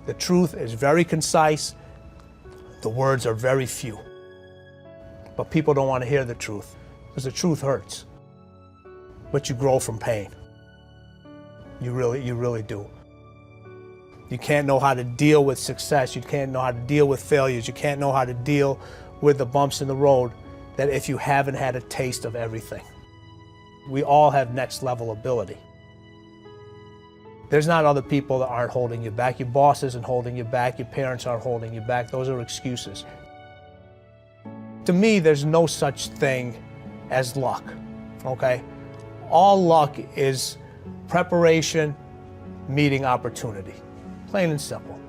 The truth is very concise. The words are very few. But people don't want to hear the truth because the truth hurts. But you grow from pain. You really do. You can't know how to deal with success. You can't know how to deal with failures. You can't know how to deal with the bumps in the road that if you haven't had a taste of everything. We all have next level ability. There's not other people that aren't holding you back. Your boss isn't holding you back. Your parents aren't holding you back. Those are excuses. To me, there's no such thing as luck, okay? All luck is preparation meeting opportunity, plain and simple.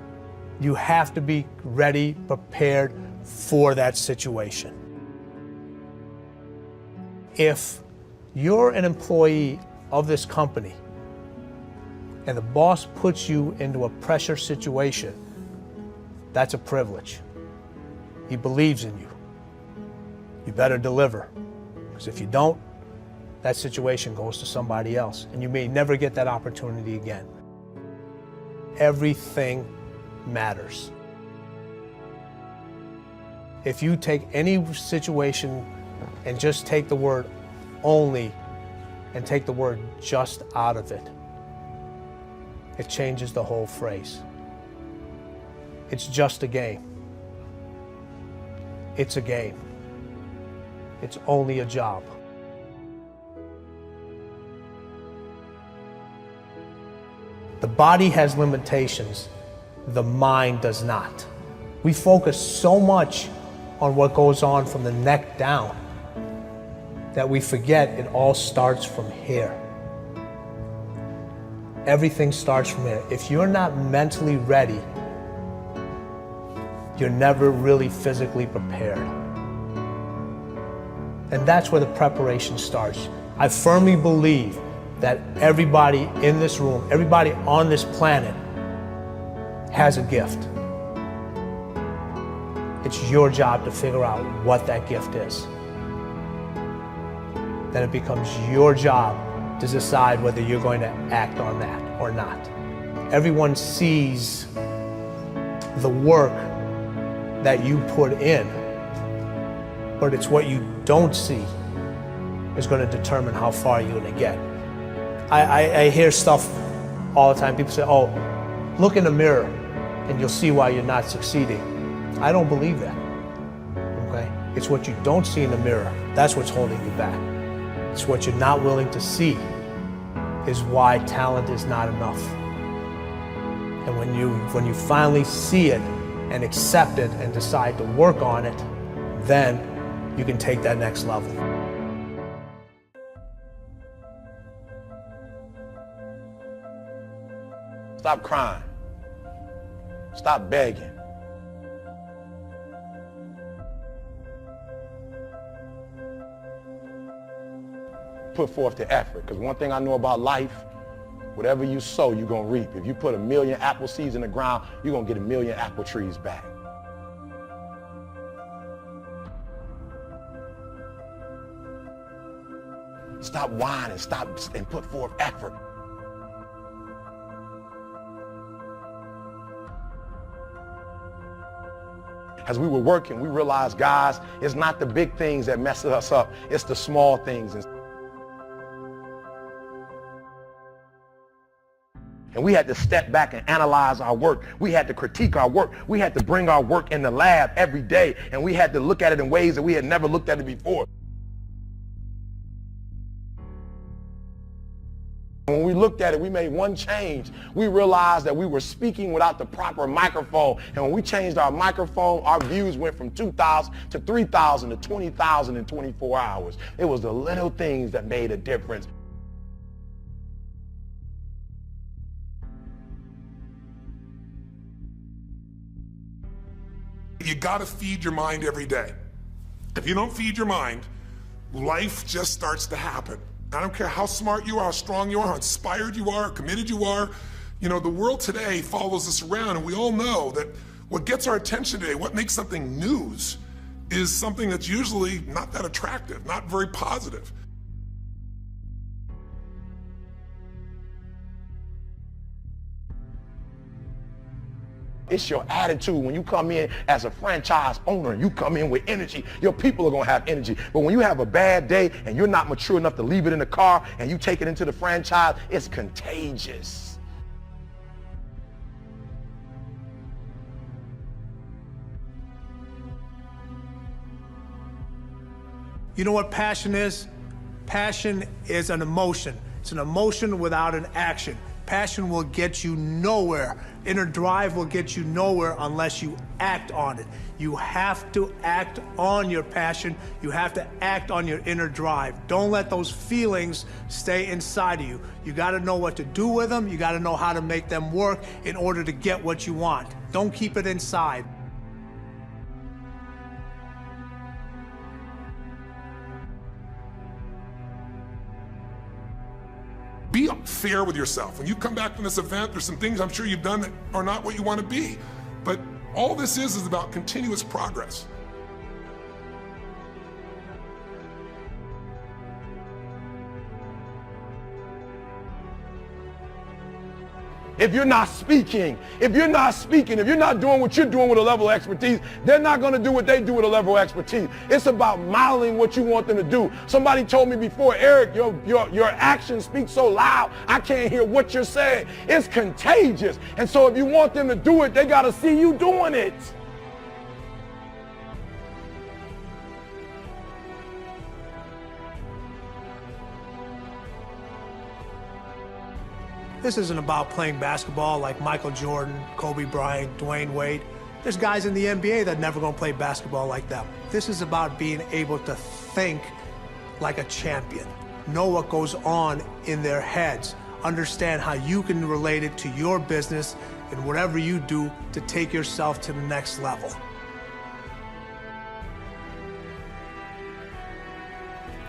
You have to be ready, prepared for that situation. If you're an employee of this company and the boss puts you into a pressure situation, that's a privilege. He believes in you. You better deliver, because if you don't, that situation goes to somebody else, and you may never get that opportunity again. Everything matters. If you take any situation and just take the word only and take the word just out of it, it changes the whole phrase. It's just a game. It's a game. It's only a job. The body has limitations, the mind does not. We focus so much on what goes on from the neck down that we forget it all starts from here. Everything starts from here. If you're not mentally ready, you're never really physically prepared. And that's where the preparation starts. I firmly believe that everybody in this room, everybody on this planet has a gift. It's your job to figure out what that gift is. Then it becomes your job to decide whether you're going to act on that or not. Everyone sees the work that you put in, but it's what you don't see is going to determine how far you're going to get. I hear stuff all the time. People say, oh, look in the mirror and you'll see why you're not succeeding. I don't believe that, okay? It's what you don't see in the mirror. That's what's holding you back. It's what you're not willing to see is why talent is not enough. And when you finally see it and accept it and decide to work on it, then you can take that next level. Stop crying. Stop begging. Put forth the effort, because one thing I know about life, whatever you sow, you're going to reap. If you put 1,000,000 apple seeds in the ground, you're going to get 1,000,000 apple trees back. Stop whining, stop and put forth effort. As we were working, we realized, guys, it's not the big things that mess us up, it's the small things. And we had to step back and analyze our work. We had to critique our work. We had to bring our work in the lab every day, and we had to look at it in ways that we had never looked at it before. When we looked at it, we made one change. We realized that we were speaking without the proper microphone. And when we changed our microphone, our views went from 2,000 to 3,000 to 20,000 in 24 hours. It was the little things that made a difference. You got to feed your mind every day. If you don't feed your mind, life just starts to happen. I don't care how smart you are, how strong you are, how inspired you are, how committed you are. You know, the world today follows us around, and we all know that what gets our attention today, what makes something news, is something that's usually not that attractive, not very positive. It's your attitude. When you come in as a franchise owner and you come in with energy, your people are going to have energy. But when you have a bad day and you're not mature enough to leave it in the car and you take it into the franchise, it's contagious. You know what passion is? Passion is an emotion. It's an emotion without an action. Passion will get you nowhere. Inner drive will get you nowhere unless you act on it. You have to act on your passion. You have to act on your inner drive. Don't let those feelings stay inside of you. You gotta know what to do with them. You gotta know how to make them work in order to get what you want. Don't keep it inside. Be fair with yourself. When you come back from this event, there's some things I'm sure you've done that are not what you want to be. But all this is about continuous progress. If you're not speaking, if you're not doing what you're doing with a level of expertise, they're not going to do what they do with a level of expertise. It's about modeling what you want them to do. Somebody told me before, Eric, your actions speak so loud, I can't hear what you're saying. It's contagious. And so if you want them to do it, they got to see you doing it. This isn't about playing basketball like Michael Jordan, Kobe Bryant, Dwayne Wade. There's guys in the NBA that never gonna play basketball like them. This is about being able to think like a champion. Know what goes on in their heads. Understand how you can relate it to your business and whatever you do to take yourself to the next level.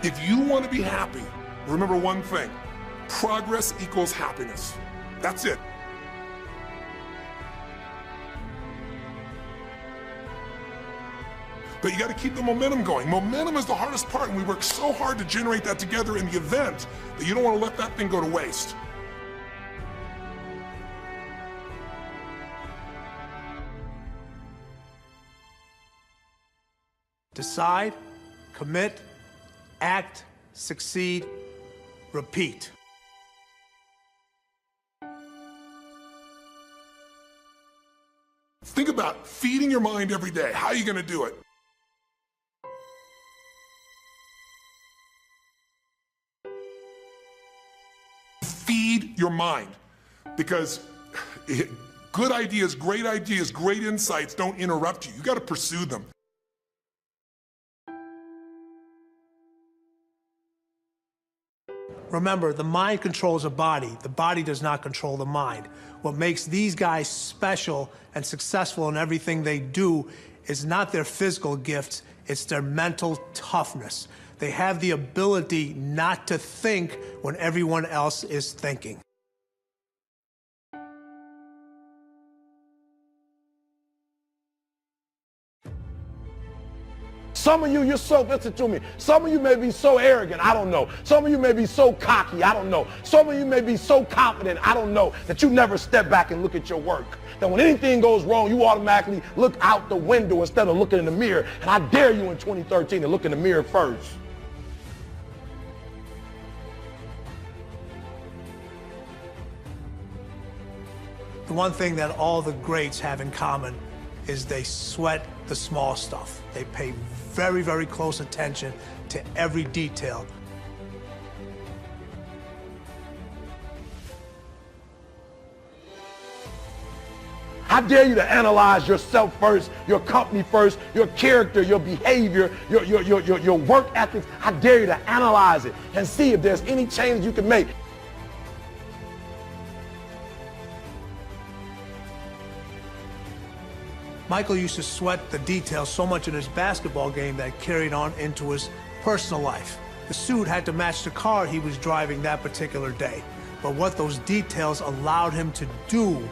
If you want to be happy, remember one thing. Progress equals happiness. That's it. But you got to keep the momentum going. Momentum is the hardest part, and we work so hard to generate that together in the event that you don't want to let that thing go to waste. Decide, commit, act, succeed, repeat. Think about feeding your mind every day. How are you going to do it? Feed your mind. Because good ideas, great insights don't interrupt you. You got to pursue them. Remember, the mind controls the body does not control the mind. What makes these guys special and successful in everything they do is not their physical gifts, it's their mental toughness. They have the ability not to think when everyone else is thinking. Some of you, listen to me. Some of you may be so arrogant, I don't know. Some of you may be so cocky, I don't know. Some of you may be so confident, I don't know, that you never step back and look at your work. That when anything goes wrong, you automatically look out the window instead of looking in the mirror. And I dare you in 2013 to look in the mirror first. The one thing that all the greats have in common is they sweat the small stuff. They pay very, very close attention to every detail. I dare you to analyze yourself first, your company first, your character, your behavior, your work ethics. I dare you to analyze it and see if there's any changes you can make. Michael used to sweat the details so much in his basketball game that carried on into his personal life. The suit had to match the car he was driving that particular day. But what those details allowed him to do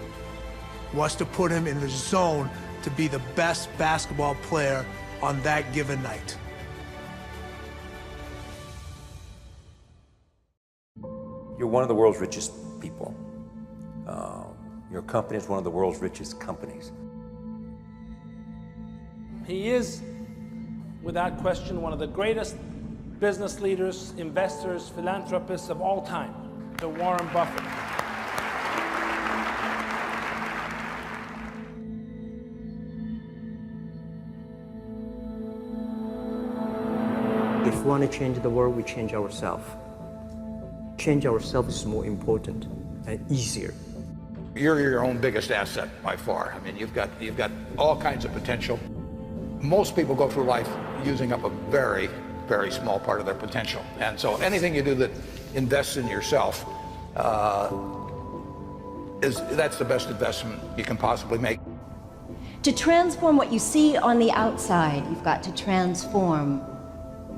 was to put him in the zone to be the best basketball player on that given night. You're one of the world's richest people. Your company is one of the world's richest companies. He is, without question, one of the greatest business leaders, investors, philanthropists of all time, the Warren Buffett. If we want to change the world, we change ourselves. Change ourselves is more important and easier. You're your own biggest asset by far. I mean, you've got all kinds of potential. Most people go through life using up a very, very small part of their potential. And so anything you do that invests in yourself, that's the best investment you can possibly make. To transform what you see on the outside, you've got to transform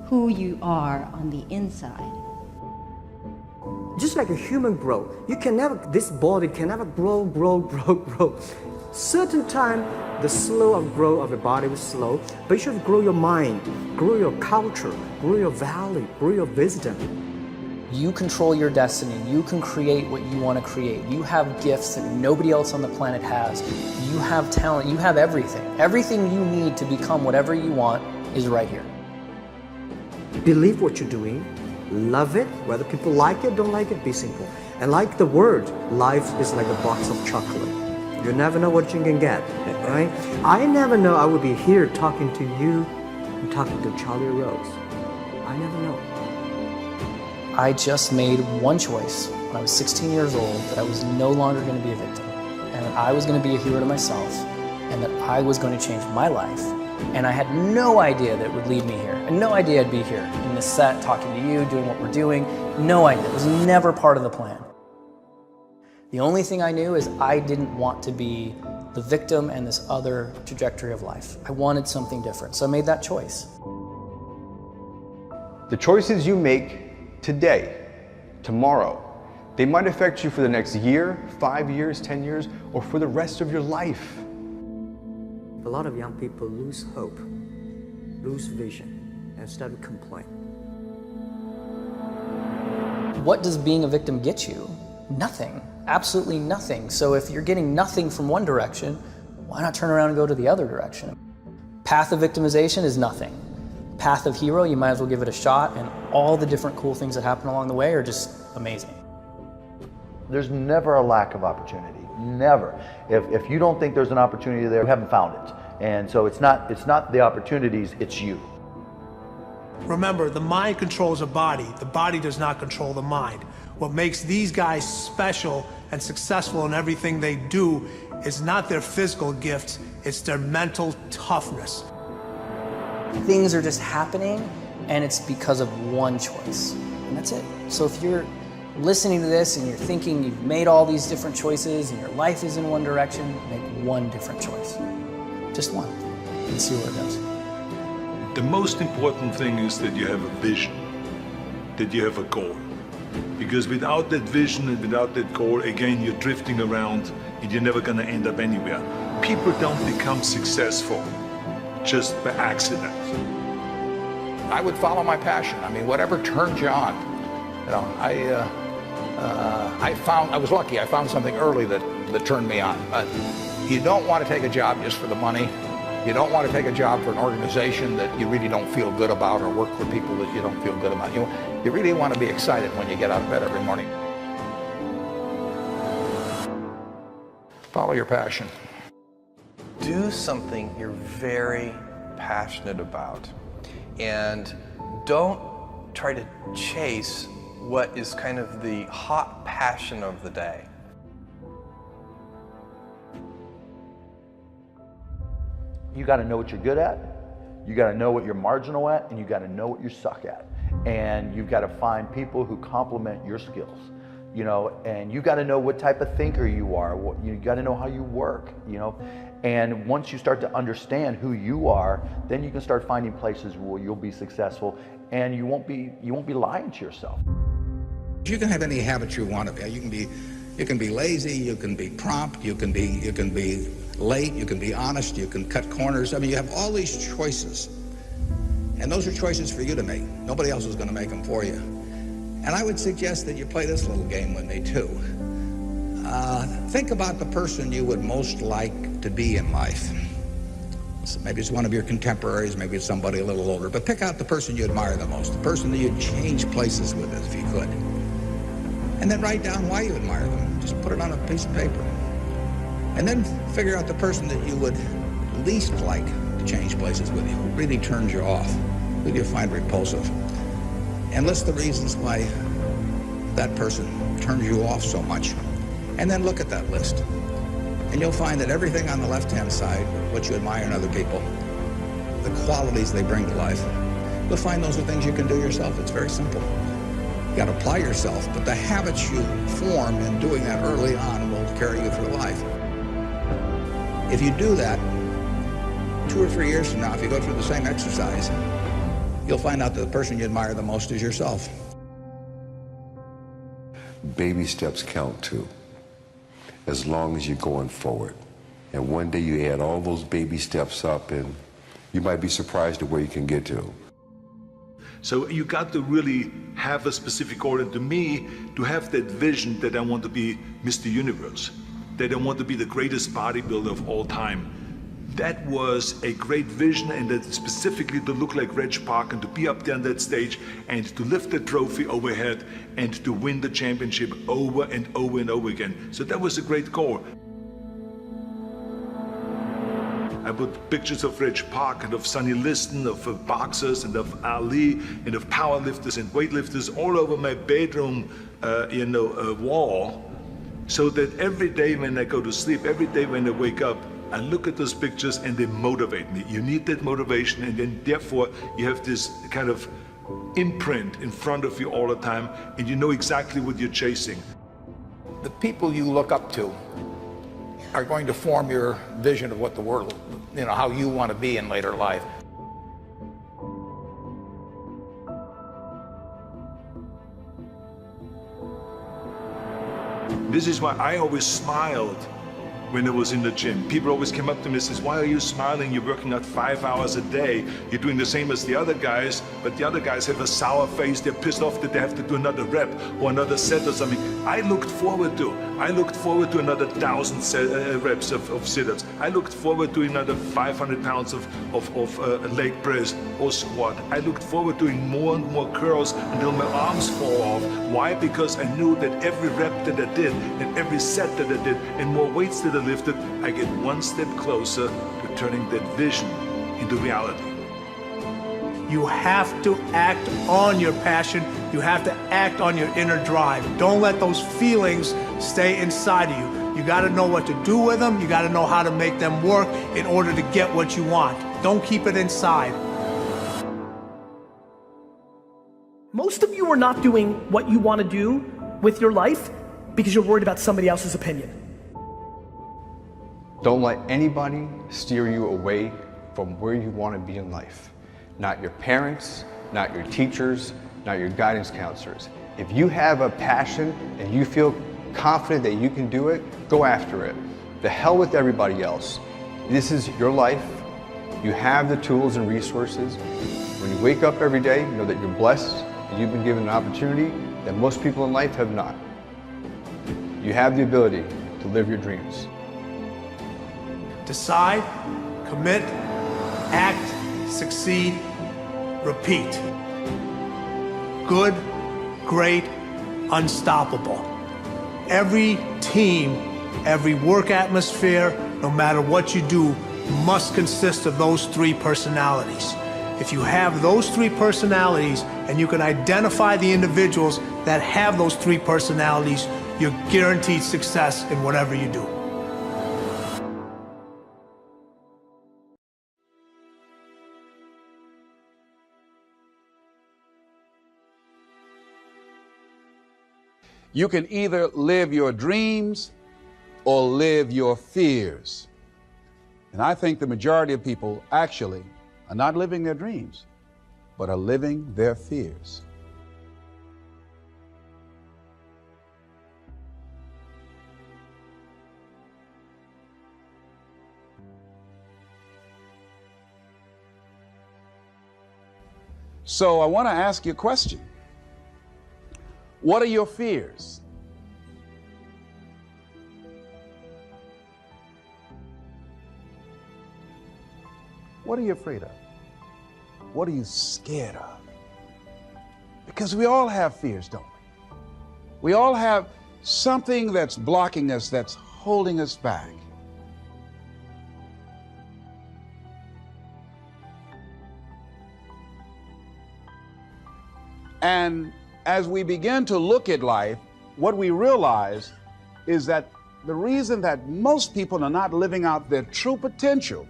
who you are on the inside. Just like a human grow, this body can never grow. Certain time, the slow of growth of the body is slow, but you should grow your mind, grow your culture, grow your value, grow your wisdom. You control your destiny. You can create what you want to create. You have gifts that nobody else on the planet has. You have talent. You have everything. Everything you need to become whatever you want is right here. Believe what you're doing, love it, whether people like it, don't like it, be simple. And like the word, life is like a box of chocolate. You never know what you can get, right? I never know I would be here talking to you and talking to Charlie Rose. I never know. I just made one choice when I was 16 years old that I was no longer going to be a victim, and that I was going to be a hero to myself, and that I was going to change my life. And I had no idea that it would lead me here, and no idea I'd be here in this set, talking to you, doing what we're doing. No idea. It was never part of the plan. The only thing I knew is I didn't want to be the victim and this other trajectory of life. I wanted something different, so I made that choice. The choices you make today, tomorrow, they might affect you for the next year, 5 years, 10 years, or for the rest of your life. A lot of young people lose hope, lose vision, and start to complain. What does being a victim get you? Nothing. Absolutely nothing. So if you're getting nothing from one direction, why not turn around and go to the other direction? Path of victimization is nothing. Path of hero, you might as well give it a shot, and all the different cool things that happen along the way are just amazing. There's never a lack of opportunity, never. If you don't think there's an opportunity there, you haven't found it. And so it's not the opportunities, it's you. Remember, the mind controls the body does not control the mind. What makes these guys special and successful in everything they do is not their physical gifts, it's their mental toughness. Things are just happening, and it's because of one choice, and that's it. So if you're listening to this and you're thinking you've made all these different choices and your life is in one direction, make one different choice. Just one, and see where it goes. The most important thing is that you have a vision, that you have a goal. Because without that vision and without that goal, again, you're drifting around and you're never gonna end up anywhere. People don't become successful just by accident. I would follow my passion. I mean, whatever turns you on. You know, I was lucky. I found something early that turned me on. You don't want to take a job just for the money. You don't want to take a job for an organization that you really don't feel good about, or work for people that you don't feel good about. You really want to be excited when you get out of bed every morning. Follow your passion. Do something you're very passionate about, and don't try to chase what is kind of the hot passion of the day. You got to know what you're good at, you got to know what you're marginal at, and you got to know what you suck at. And you've got to find people who complement your skills, you know, and you got to know what type of thinker you are, you got to know how you work, you know. And once you start to understand who you are, then you can start finding places where you'll be successful, and you won't be lying to yourself. You can have any habit you want to. You can be lazy, you can be prompt, you can be late, you can be honest, you can cut corners. I mean, you have all these choices. And those are choices for you to make. Nobody else is going to make them for you. And I would suggest that you play this little game with me too. Think about the person you would most like to be in life. So maybe it's one of your contemporaries, maybe it's somebody a little older, but pick out the person you admire the most, the person that you'd change places with if you could. And then write down why you admire them. Just put it on a piece of paper. And then figure out the person that you would least like to change places with you, who really turns you off, who you find repulsive. And list the reasons why that person turns you off so much. And then look at that list. And you'll find that everything on the left-hand side, what you admire in other people, the qualities they bring to life, you'll find those are things you can do yourself. It's very simple. You got to apply yourself, but the habits you form in doing that early on will carry you through life. If you do that, 2 or 3 years from now, if you go through the same exercise, you'll find out that the person you admire the most is yourself. Baby steps count too, as long as you're going forward. And one day you add all those baby steps up and you might be surprised at where you can get to. So you got to really have a specific goal, and to me, to have that vision that I want to be Mr. Universe, that I want to be the greatest bodybuilder of all time. That was a great vision, and that specifically to look like Reg Park and to be up there on that stage and to lift the trophy overhead and to win the championship over and over and over again. So that was a great goal. I put pictures of Reg Park and of Sonny Liston, of boxers and of Ali and of powerlifters and weightlifters all over my bedroom wall, so that every day when I go to sleep, every day when I wake up, I look at those pictures and they motivate me. You need that motivation, and then therefore you have this kind of imprint in front of you all the time, and you know exactly what you're chasing. The people you look up to are going to form your vision of what the world, how you want to be in later life. This is why I always smiled when I was in the gym. People always came up to me and says, why are you smiling? You're working out 5 hours a day. You're doing the same as the other guys, but the other guys have a sour face. They're pissed off that they have to do another rep or another set or something. I looked forward to another 1,000 reps of sit-ups. I looked forward to another 500 pounds of leg press or squat. I looked forward to doing more and more curls until my arms fall off. Why? Because I knew that every rep that I did and every set that I did and more weights that I lifted, I get one step closer to turning that vision into reality. You have to act on your passion. You have to act on your inner drive. Don't let those feelings stay inside of you. You got to know what to do with them. You got to know how to make them work in order to get what you want. Don't keep it inside. Most of you are not doing what you want to do with your life because you're worried about somebody else's opinion. Don't let anybody steer you away from where you want to be in life. Not your parents, not your teachers, not your guidance counselors. If you have a passion and you feel confident that you can do it, go after it. The hell with everybody else. This is your life. You have the tools and resources. When you wake up every day, know that you're blessed and you've been given an opportunity that most people in life have not. You have the ability to live your dreams. Decide, commit, act, succeed, repeat. Good, great, unstoppable. Every team, every work atmosphere, no matter what you do, must consist of those 3 personalities. If you have those 3 personalities and you can identify the individuals that have those 3 personalities, you're guaranteed success in whatever you do. You can either live your dreams or live your fears. And I think the majority of people actually are not living their dreams, but are living their fears. So I want to ask you a question. What are your fears? What are you afraid of? What are you scared of? Because we all have fears, don't we? We all have something that's blocking us, that's holding us back. And as we begin to look at life, what we realize is that the reason that most people are not living out their true potential,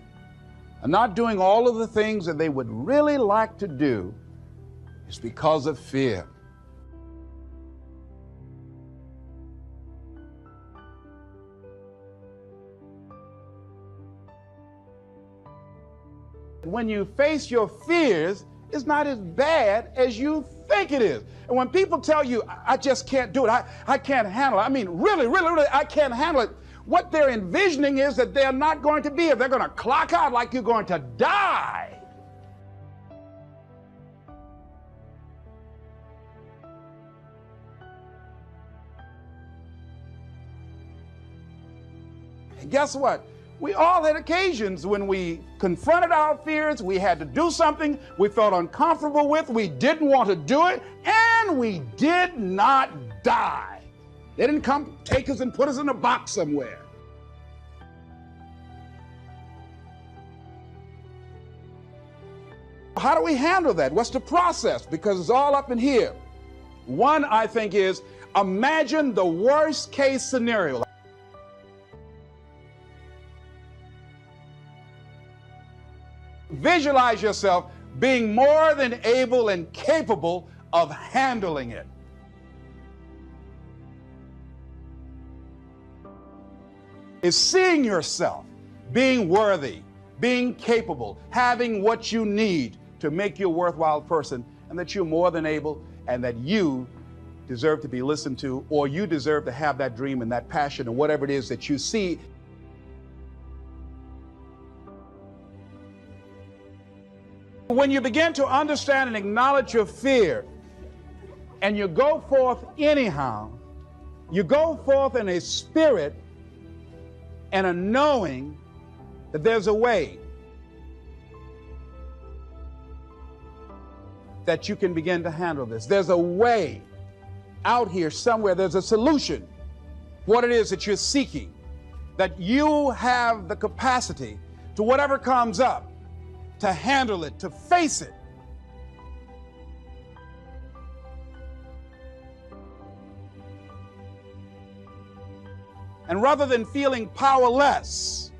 are not doing all of the things that they would really like to do, is because of fear. When you face your fears, it's not as bad as you think it is. And when people tell you, I just can't do it, I can't handle it, I mean, really, I can't handle it, what they're envisioning is that they're not going to be here. They're going to clock out like you're going to die. And guess what? We all had occasions when we confronted our fears, we had to do something we felt uncomfortable with, we didn't want to do it, and we did not die. They didn't come take us and put us in a box somewhere. How do we handle that? What's the process? Because it's all up in here. One, I think, is imagine the worst case scenario. Visualize yourself being more than able and capable of handling it. Is seeing yourself being worthy, being capable, having what you need to make you a worthwhile person, and that you're more than able, and that you deserve to be listened to, or you deserve to have that dream and that passion and whatever it is that you see. When you begin to understand and acknowledge your fear, and you go forth anyhow, you go forth in a spirit and a knowing that there's a way that you can begin to handle this. There's a way out here somewhere. There's a solution. What it is that you're seeking, that you have the capacity to whatever comes up, to handle it, to face it. And rather than feeling powerless,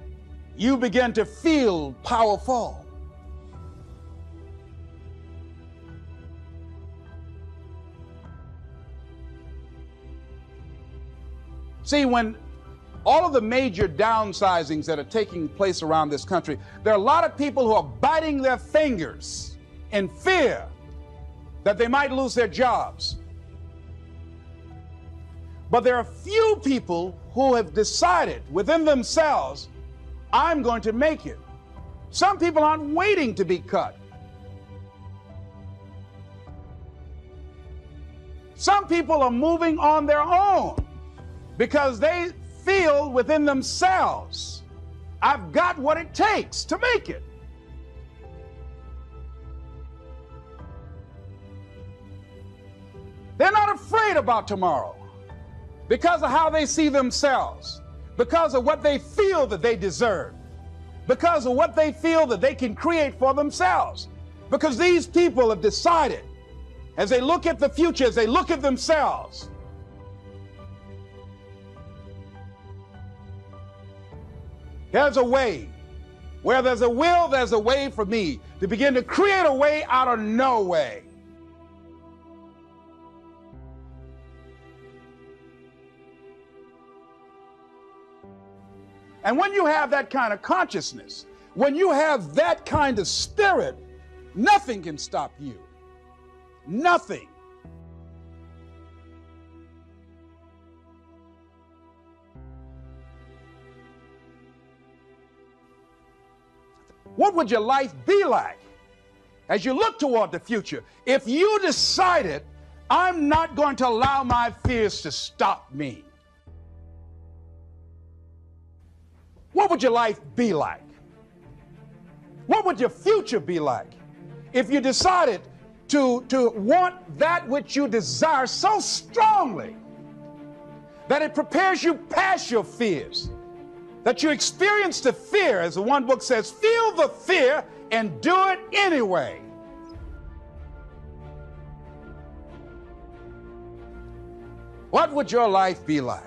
you begin to feel powerful. See, when all of the major downsizings that are taking place around this country, there are a lot of people who are biting their fingers in fear that they might lose their jobs. But there are few people who have decided within themselves, I'm going to make it. Some people aren't waiting to be cut. Some people are moving on their own because they feel within themselves, I've got what it takes to make it. They're not afraid about tomorrow because of how they see themselves, because of what they feel that they deserve, because of what they feel that they can create for themselves. Because these people have decided, as they look at the future, as they look at themselves, there's a way. Where there's a will, there's a way for me to begin to create a way out of no way. And when you have that kind of consciousness, when you have that kind of spirit, nothing can stop you. Nothing. What would your life be like as you look toward the future if you decided, I'm not going to allow my fears to stop me? What would your life be like? What would your future be like if you decided to want that which you desire so strongly that it prepares you past your fears, that you experience the fear, as the one book says, feel the fear and do it anyway. What would your life be like?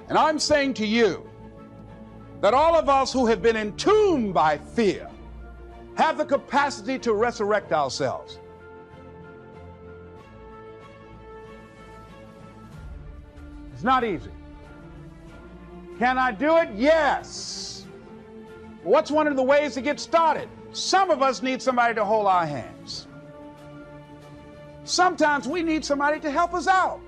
And I'm saying to you that all of us who have been entombed by fear have the capacity to resurrect ourselves. It's not easy. Can I do it? Yes. What's one of the ways to get started? Some of us need somebody to hold our hands. Sometimes we need somebody to help us out.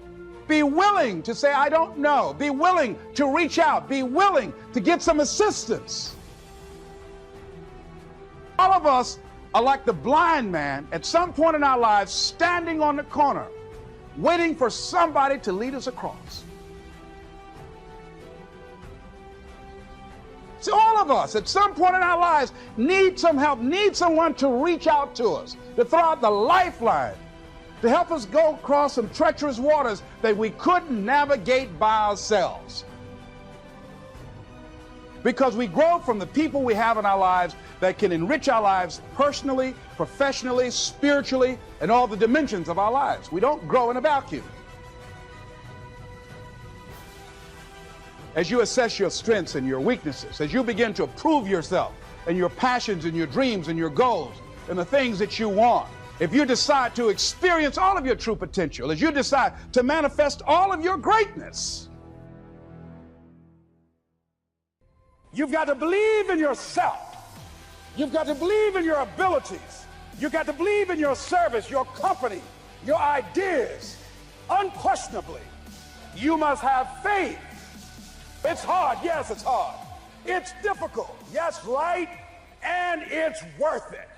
Be willing to say, I don't know. Be willing to reach out. Be willing to get some assistance. All of us are like the blind man at some point in our lives, standing on the corner, waiting for somebody to lead us across. See, all of us at some point in our lives need some help, need someone to reach out to us, to throw out the lifeline, to help us go across some treacherous waters that we couldn't navigate by ourselves. Because we grow from the people we have in our lives that can enrich our lives personally, professionally, spiritually, and all the dimensions of our lives. We don't grow in a vacuum. As you assess your strengths and your weaknesses, as you begin to approve yourself and your passions and your dreams and your goals and the things that you want, if you decide to experience all of your true potential, as you decide to manifest all of your greatness, you've got to believe in yourself. You've got to believe in your abilities. You've got to believe in your service, your company, your ideas. Unquestionably, you must have faith. It's hard. Yes, it's hard. It's difficult. Yes, right. And it's worth it.